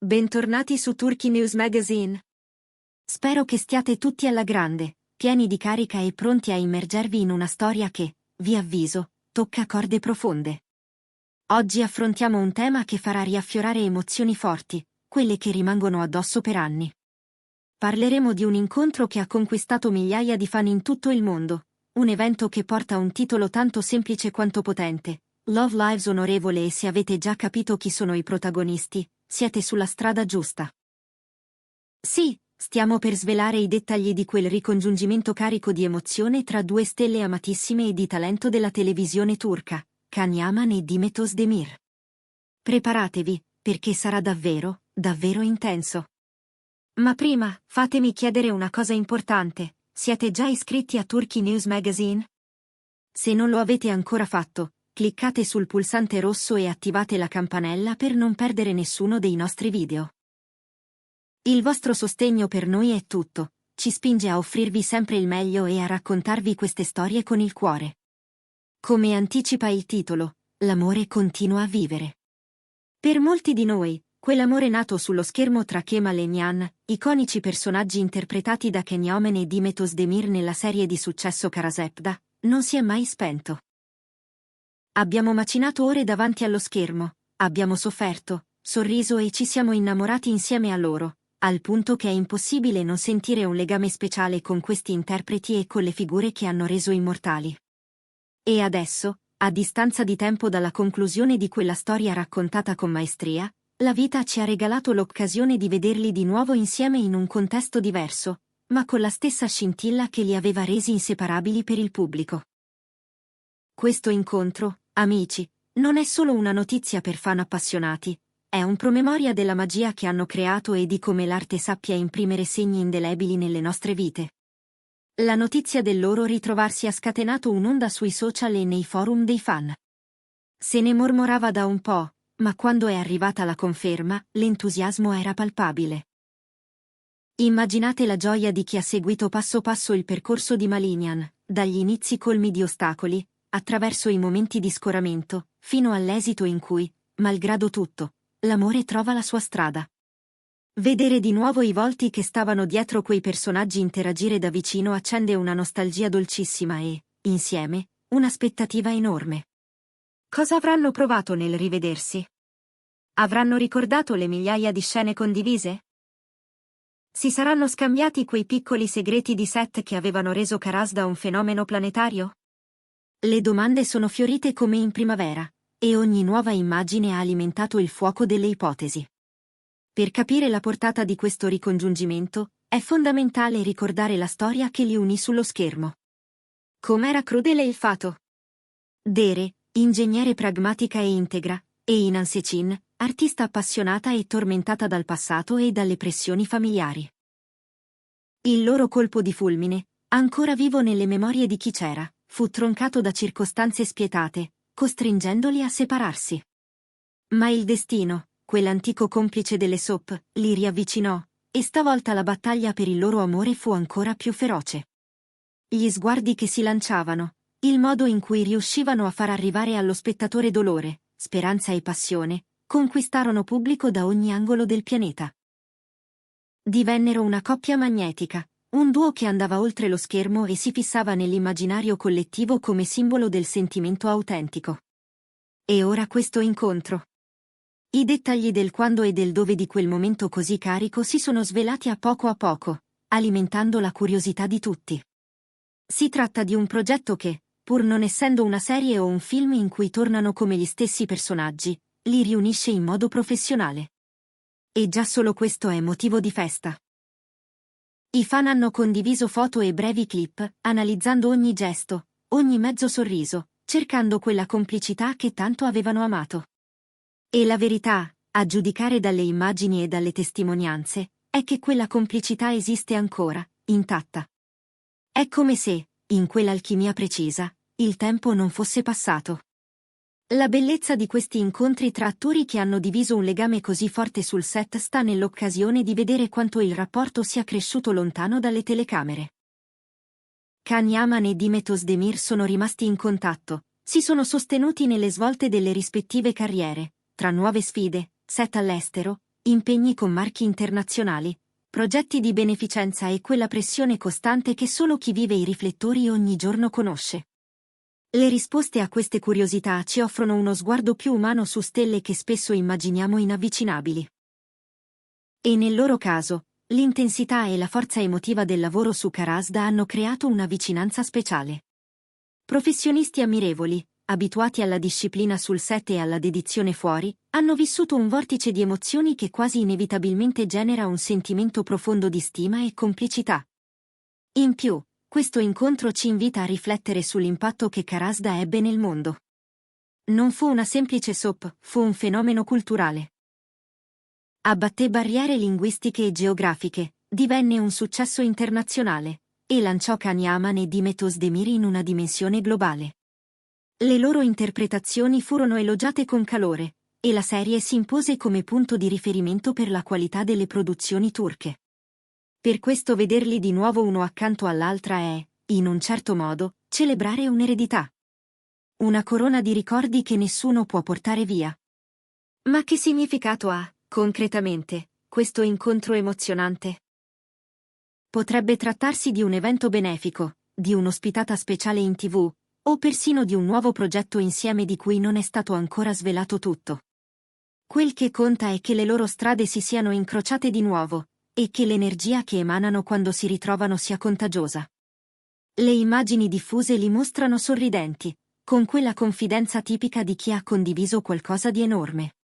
Bentornati su Turkey News Magazine. Spero che stiate tutti alla grande, pieni di carica e pronti a immergervi in una storia che, vi avviso, tocca corde profonde. Oggi affrontiamo un tema che farà riaffiorare emozioni forti, quelle che rimangono addosso per anni. Parleremo di un incontro che ha conquistato migliaia di fan in tutto il mondo, un evento che porta un titolo tanto semplice quanto potente, Love Lives Onorevole, e se avete già capito chi sono i protagonisti, siete sulla strada giusta. Sì, stiamo per svelare i dettagli di quel ricongiungimento carico di emozione tra due stelle amatissime e di talento della televisione turca, Can Yaman e Demet Özdemir. Preparatevi, perché sarà davvero, davvero intenso. Ma prima, fatemi chiedere una cosa importante: siete già iscritti a Turkey News Magazine? Se non lo avete ancora fatto, cliccate sul pulsante rosso e attivate la campanella per non perdere nessuno dei nostri video. Il vostro sostegno per noi è tutto, ci spinge a offrirvi sempre il meglio e a raccontarvi queste storie con il cuore. Come anticipa il titolo, l'amore continua a vivere. Per molti di noi, quell'amore nato sullo schermo tra Kemal e Nihan, iconici personaggi interpretati da Can Yaman e Demet Özdemir nella serie di successo Karaseppda, non si è mai spento. Abbiamo macinato ore davanti allo schermo, abbiamo sofferto, sorriso e ci siamo innamorati insieme a loro, al punto che è impossibile non sentire un legame speciale con questi interpreti e con le figure che hanno reso immortali. E adesso, a distanza di tempo dalla conclusione di quella storia raccontata con maestria, la vita ci ha regalato l'occasione di vederli di nuovo insieme in un contesto diverso, ma con la stessa scintilla che li aveva resi inseparabili per il pubblico. Questo incontro, amici, non è solo una notizia per fan appassionati, è un promemoria della magia che hanno creato e di come l'arte sappia imprimere segni indelebili nelle nostre vite. La notizia del loro ritrovarsi ha scatenato un'onda sui social e nei forum dei fan. Se ne mormorava da un po', ma quando è arrivata la conferma, l'entusiasmo era palpabile. Immaginate la gioia di chi ha seguito passo passo il percorso di Malinian, dagli inizi colmi di ostacoli, attraverso i momenti di scoramento, fino all'esito in cui, malgrado tutto, l'amore trova la sua strada. Vedere di nuovo i volti che stavano dietro quei personaggi interagire da vicino accende una nostalgia dolcissima e, insieme, un'aspettativa enorme. Cosa avranno provato nel rivedersi? Avranno ricordato le migliaia di scene condivise? Si saranno scambiati quei piccoli segreti di set che avevano reso Karasda un fenomeno planetario? Le domande sono fiorite come in primavera, e ogni nuova immagine ha alimentato il fuoco delle ipotesi. Per capire la portata di questo ricongiungimento, è fondamentale ricordare la storia che li unì sullo schermo. Com'era crudele il fato? Dere, ingegnere pragmatica e integra, e Inan Secin, artista appassionata e tormentata dal passato e dalle pressioni familiari. Il loro colpo di fulmine, ancora vivo nelle memorie di chi c'era, fu troncato da circostanze spietate, costringendoli a separarsi. Ma il destino, quell'antico complice delle soap, li riavvicinò, e stavolta la battaglia per il loro amore fu ancora più feroce. Gli sguardi che si lanciavano, il modo in cui riuscivano a far arrivare allo spettatore dolore, speranza e passione, conquistarono pubblico da ogni angolo del pianeta. Divennero una coppia magnetica, un duo che andava oltre lo schermo e si fissava nell'immaginario collettivo come simbolo del sentimento autentico. E ora questo incontro. I dettagli del quando e del dove di quel momento così carico si sono svelati a poco, alimentando la curiosità di tutti. Si tratta di un progetto che, pur non essendo una serie o un film in cui tornano come gli stessi personaggi, li riunisce in modo professionale. E già solo questo è motivo di festa. I fan hanno condiviso foto e brevi clip, analizzando ogni gesto, ogni mezzo sorriso, cercando quella complicità che tanto avevano amato. E la verità, a giudicare dalle immagini e dalle testimonianze, è che quella complicità esiste ancora, intatta. È come se, in quell'alchimia precisa, il tempo non fosse passato. La bellezza di questi incontri tra attori che hanno diviso un legame così forte sul set sta nell'occasione di vedere quanto il rapporto sia cresciuto lontano dalle telecamere. Can Yaman e Demet Özdemir sono rimasti in contatto, si sono sostenuti nelle svolte delle rispettive carriere, tra nuove sfide, set all'estero, impegni con marchi internazionali, progetti di beneficenza e quella pressione costante che solo chi vive i riflettori ogni giorno conosce. Le risposte a queste curiosità ci offrono uno sguardo più umano su stelle che spesso immaginiamo inavvicinabili. E nel loro caso, l'intensità e la forza emotiva del lavoro su Karasda hanno creato una vicinanza speciale. Professionisti ammirevoli, abituati alla disciplina sul set e alla dedizione fuori, hanno vissuto un vortice di emozioni che quasi inevitabilmente genera un sentimento profondo di stima e complicità. In più, questo incontro ci invita a riflettere sull'impatto che Karasda ebbe nel mondo. Non fu una semplice soap, fu un fenomeno culturale. Abbatté barriere linguistiche e geografiche, divenne un successo internazionale, e lanciò Can Yaman e Demet Özdemir in una dimensione globale. Le loro interpretazioni furono elogiate con calore, e la serie si impose come punto di riferimento per la qualità delle produzioni turche. Per questo vederli di nuovo uno accanto all'altra è, in un certo modo, celebrare un'eredità. Una corona di ricordi che nessuno può portare via. Ma che significato ha, concretamente, questo incontro emozionante? Potrebbe trattarsi di un evento benefico, di un'ospitata speciale in TV, o persino di un nuovo progetto insieme di cui non è stato ancora svelato tutto. Quel che conta è che le loro strade si siano incrociate di nuovo, e che l'energia che emanano quando si ritrovano sia contagiosa. Le immagini diffuse li mostrano sorridenti, con quella confidenza tipica di chi ha condiviso qualcosa di enorme.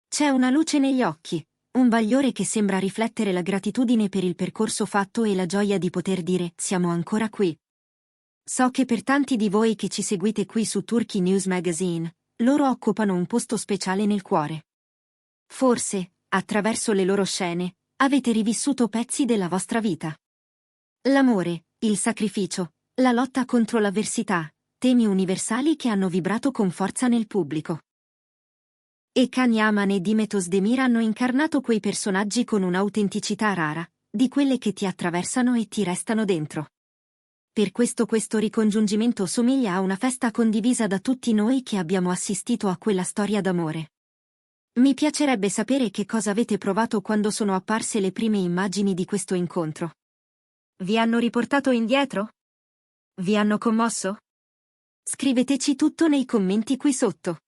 C'è una luce negli occhi, un bagliore che sembra riflettere la gratitudine per il percorso fatto e la gioia di poter dire «siamo ancora qui». So che per tanti di voi che ci seguite qui su Turkey News Magazine, loro occupano un posto speciale nel cuore. Forse, attraverso le loro scene, avete rivissuto pezzi della vostra vita. L'amore, il sacrificio, la lotta contro l'avversità, temi universali che hanno vibrato con forza nel pubblico. E Can Yaman e Demet Özdemir hanno incarnato quei personaggi con un'autenticità rara, di quelle che ti attraversano e ti restano dentro. Per questo ricongiungimento somiglia a una festa condivisa da tutti noi che abbiamo assistito a quella storia d'amore. Mi piacerebbe sapere che cosa avete provato quando sono apparse le prime immagini di questo incontro. Vi hanno riportato indietro? Vi hanno commosso? Scriveteci tutto nei commenti qui sotto.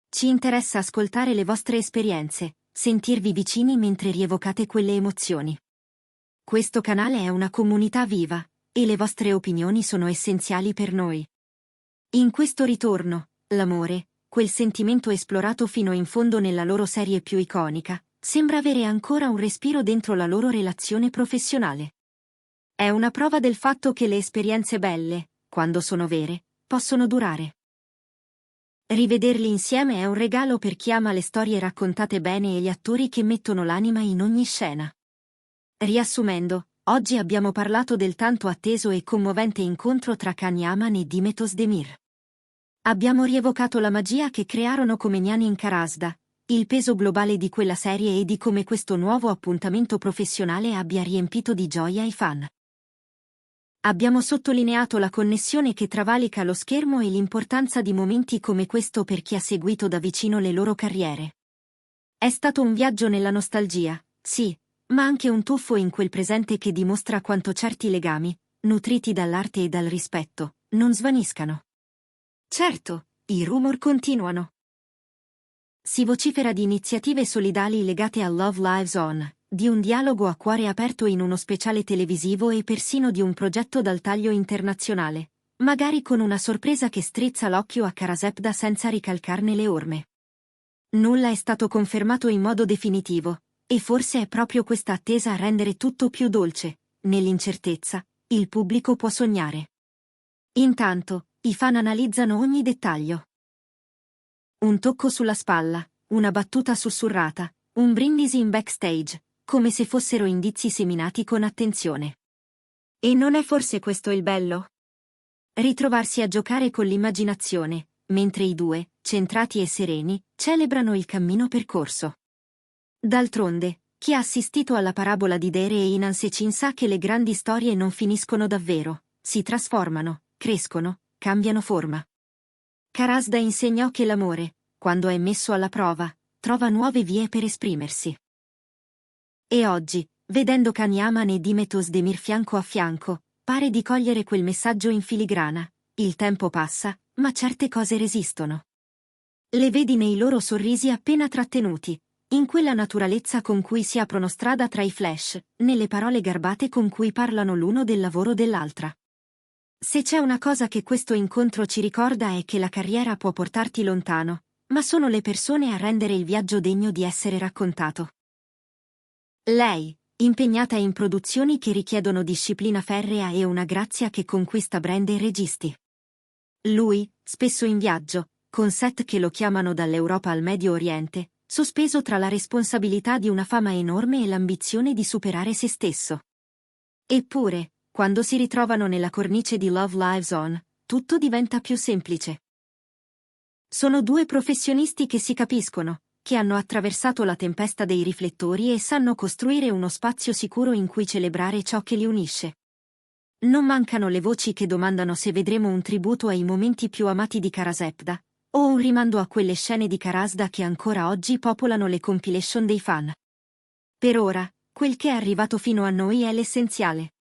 Ci interessa ascoltare le vostre esperienze, sentirvi vicini mentre rievocate quelle emozioni. Questo canale è una comunità viva, e le vostre opinioni sono essenziali per noi. In questo ritorno, l'amore, quel sentimento esplorato fino in fondo nella loro serie più iconica, sembra avere ancora un respiro dentro la loro relazione professionale. È una prova del fatto che le esperienze belle, quando sono vere, possono durare. Rivederli insieme è un regalo per chi ama le storie raccontate bene e gli attori che mettono l'anima in ogni scena. Riassumendo, oggi abbiamo parlato del tanto atteso e commovente incontro tra Can Yaman e Demet Özdemir. Abbiamo rievocato la magia che crearono come gnani in Karasda, il peso globale di quella serie e di come questo nuovo appuntamento professionale abbia riempito di gioia i fan. Abbiamo sottolineato la connessione che travalica lo schermo e l'importanza di momenti come questo per chi ha seguito da vicino le loro carriere. È stato un viaggio nella nostalgia, sì, ma anche un tuffo in quel presente che dimostra quanto certi legami, nutriti dall'arte e dal rispetto, non svaniscano. Certo, i rumor continuano. Si vocifera di iniziative solidali legate a Love Lives On, di un dialogo a cuore aperto in uno speciale televisivo e persino di un progetto dal taglio internazionale, magari con una sorpresa che strizza l'occhio a Karasepda senza ricalcarne le orme. Nulla è stato confermato in modo definitivo, e forse è proprio questa attesa a rendere tutto più dolce. Nell'incertezza, il pubblico può sognare. Intanto, i fan analizzano ogni dettaglio. Un tocco sulla spalla, una battuta sussurrata, un brindisi in backstage, come se fossero indizi seminati con attenzione. E non è forse questo il bello? Ritrovarsi a giocare con l'immaginazione, mentre i due, centrati e sereni, celebrano il cammino percorso. D'altronde, chi ha assistito alla parabola di Dere e Inan Secin sa che le grandi storie non finiscono davvero, si trasformano, crescono, cambiano forma. Karasda insegnò che l'amore, quando è messo alla prova, trova nuove vie per esprimersi. E oggi, vedendo Can Yaman e Dimet Özdemir fianco a fianco, pare di cogliere quel messaggio in filigrana: il tempo passa, ma certe cose resistono. Le vedi nei loro sorrisi appena trattenuti, in quella naturalezza con cui si aprono strada tra i flash, nelle parole garbate con cui parlano l'uno del lavoro dell'altra. Se c'è una cosa che questo incontro ci ricorda è che la carriera può portarti lontano, ma sono le persone a rendere il viaggio degno di essere raccontato. Lei, impegnata in produzioni che richiedono disciplina ferrea e una grazia che conquista brand e registi. Lui, spesso in viaggio, con set che lo chiamano dall'Europa al Medio Oriente, sospeso tra la responsabilità di una fama enorme e l'ambizione di superare se stesso. Eppure, quando si ritrovano nella cornice di Love Lives On, tutto diventa più semplice. Sono due professionisti che si capiscono, che hanno attraversato la tempesta dei riflettori e sanno costruire uno spazio sicuro in cui celebrare ciò che li unisce. Non mancano le voci che domandano se vedremo un tributo ai momenti più amati di Karasepda, o un rimando a quelle scene di Karasda che ancora oggi popolano le compilation dei fan. Per ora, quel che è arrivato fino a noi è l'essenziale.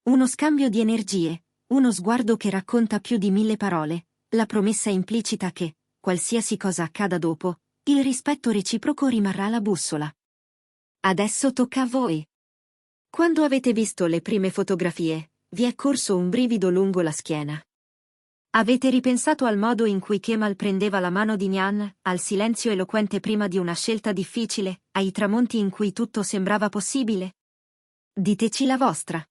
Uno scambio di energie, uno sguardo che racconta più di 1000 parole, la promessa implicita che, qualsiasi cosa accada dopo, il rispetto reciproco rimarrà la bussola. Adesso tocca a voi. Quando avete visto le prime fotografie, vi è corso un brivido lungo la schiena. Avete ripensato al modo in cui Kemal prendeva la mano di Nyan, al silenzio eloquente prima di una scelta difficile, ai tramonti in cui tutto sembrava possibile? Diteci la vostra.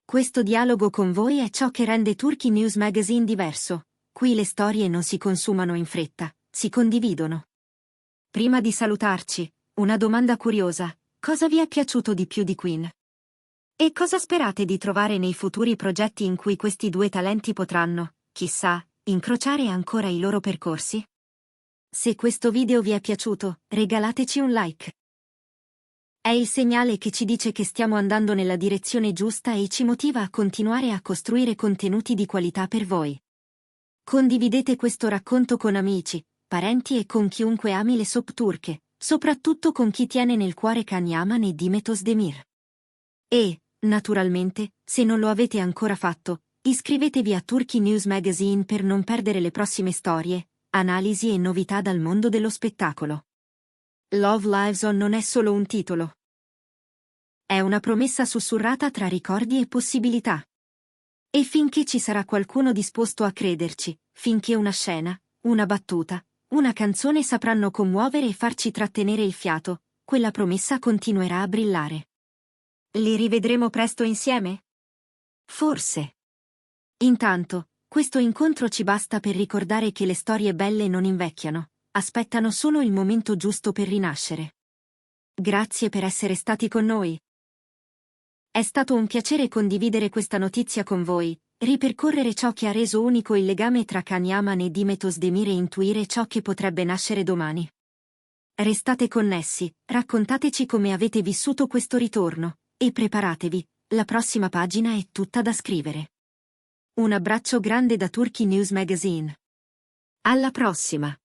Questo dialogo con voi è ciò che rende Turkey News Magazine diverso. Qui le storie non si consumano in fretta, si condividono. Prima di salutarci, una domanda curiosa: cosa vi è piaciuto di più di Queen? E cosa sperate di trovare nei futuri progetti in cui questi due talenti potranno, chissà, incrociare ancora i loro percorsi? Se questo video vi è piaciuto, regalateci un like. È il segnale che ci dice che stiamo andando nella direzione giusta e ci motiva a continuare a costruire contenuti di qualità per voi. Condividete questo racconto con amici, parenti e con chiunque ami le soap turche, soprattutto con chi tiene nel cuore Can Yaman e Dimet Özdemir. E, naturalmente, se non lo avete ancora fatto, iscrivetevi a Turkey News Magazine per non perdere le prossime storie, analisi e novità dal mondo dello spettacolo. Love Lives On non è solo un titolo. È una promessa sussurrata tra ricordi e possibilità. E finché ci sarà qualcuno disposto a crederci, finché una scena, una battuta, una canzone sapranno commuovere e farci trattenere il fiato, quella promessa continuerà a brillare. Li rivedremo presto insieme? Forse. Intanto, questo incontro ci basta per ricordare che le storie belle non invecchiano, aspettano solo il momento giusto per rinascere. Grazie per essere stati con noi. È stato un piacere condividere questa notizia con voi, ripercorrere ciò che ha reso unico il legame tra Can Yaman e Dimet Özdemir e intuire ciò che potrebbe nascere domani. Restate connessi, raccontateci come avete vissuto questo ritorno, e preparatevi, la prossima pagina è tutta da scrivere. Un abbraccio grande da Turkey News Magazine. Alla prossima!